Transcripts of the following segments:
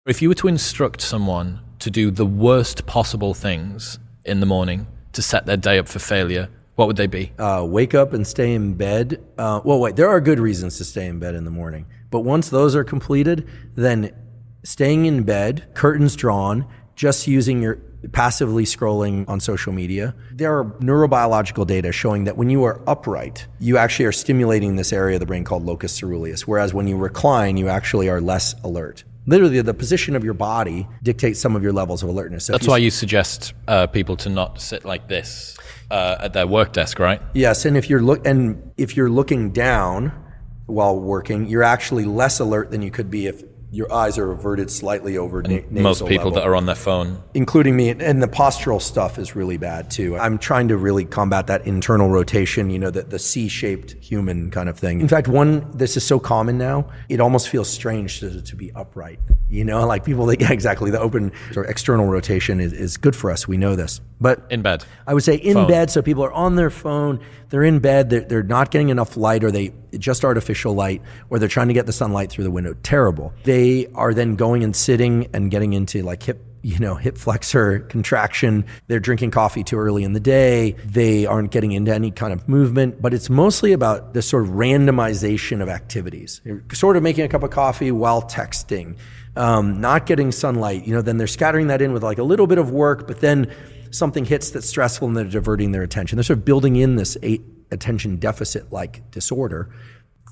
If you were to instruct someone to do the worst possible things in the morning to set their day up for failure, what would they be? Wake up and stay in bed. There are good reasons to stay in bed in the morning. But once those are completed, then staying in bed, curtains drawn, just using your passively scrolling on social media. There are neurobiological data showing that when you are upright, you actually are stimulating this area of the brain called locus ceruleus, whereas when you recline, you actually are less alert. Literally, the position of your body dictates some of your levels of alertness. So that's why you suggest people to not sit like this at their work desk, right? Yes, and if you're looking down while working, you're actually less alert than you could be if your eyes are averted slightly over nasal most people level. That are on their phone. Including me, and the postural stuff is really bad too. I'm trying to really combat that internal rotation, the C-shaped human kind of thing. In fact, this is so common now, it almost feels strange to be upright. Like people think, yeah, exactly, the open or external rotation is good for us, we know this. But in bed. I would say in bed, so people are on their phone, they're in bed, they're not getting enough light, or just artificial light, or they're trying to get the sunlight through the window. Terrible. They are then going and sitting and getting into like hip flexor contraction. They're drinking coffee too early in the day. They aren't getting into any kind of movement, but it's mostly about this sort of randomization of activities. You're sort of making a cup of coffee while texting, not getting sunlight, then they're scattering that in with like a little bit of work, but then something hits that's stressful and they're diverting their attention. They're sort of building in this attention deficit-like disorder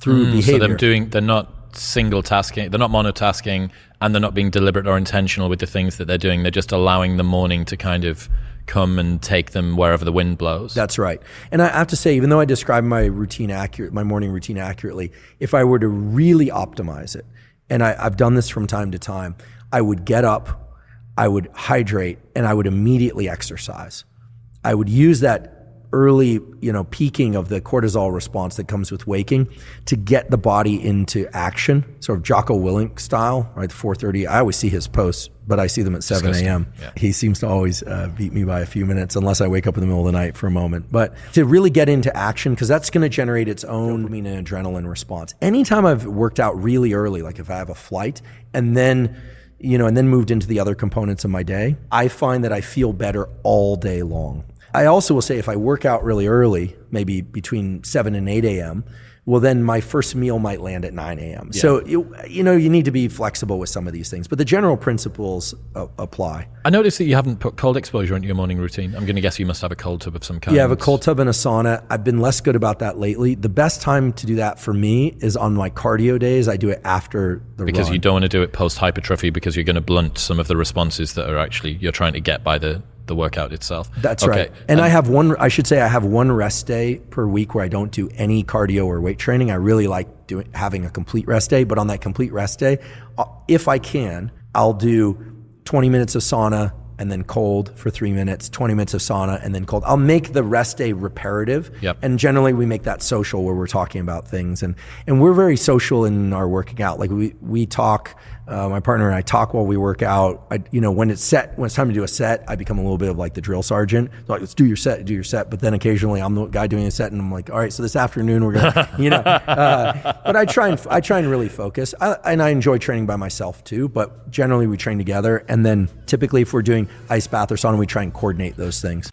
through behavior. So they're not single tasking, they're not monotasking, and they're not being deliberate or intentional with the things that they're doing. They're just allowing the morning to kind of come and take them wherever the wind blows. That's right. And I have to say, even though I describe my morning routine accurately, if I were to really optimize it, and I've done this from time to time, I would get up, I would hydrate, and I would immediately exercise. I would use that early, peaking of the cortisol response that comes with waking to get the body into action, sort of Jocko Willink style, right? 4:30. I always see his posts, but I see them at 7 a.m. Yeah. He seems to always beat me by a few minutes unless I wake up in the middle of the night for a moment. But to really get into action, because that's going to generate its own dopamine and adrenaline response. Anytime I've worked out really early, like if I have a flight and then moved into the other components of my day, I find that I feel better all day long. I also will say if I work out really early, maybe between 7 and 8 a.m., well, then my first meal might land at 9 a.m. Yeah. So, you need to be flexible with some of these things, but the general principles apply. I noticed that you haven't put cold exposure into your morning routine. I'm going to guess you must have a cold tub of some kind. Yeah, I have a cold tub and a sauna. I've been less good about that lately. The best time to do that for me is on my cardio days. I do it after the run. Because you don't want to do it post-hypertrophy because you're going to blunt some of the responses that are actually you're trying to get by the workout itself. That's right. And I have I have one rest day per week where I don't do any cardio or weight training. I really like having a complete rest day, but on that complete rest day, if I can, I'll do 20 minutes of sauna and then cold for 3 minutes, 20 minutes of sauna and then cold. I'll make the rest day reparative. Yep. And generally we make that social where we're talking about things. And we're very social in our working out. Like we talk, my partner and I talk while we work out. When it's time to do a set, I become a little bit of like the drill sergeant. So like, let's do your set. But then occasionally I'm the guy doing a set and I'm like, all right, so this afternoon we're going to, but I try and really focus. And I enjoy training by myself too, but generally we train together. And then typically if we're doing ice bath or sauna, we try and coordinate those things.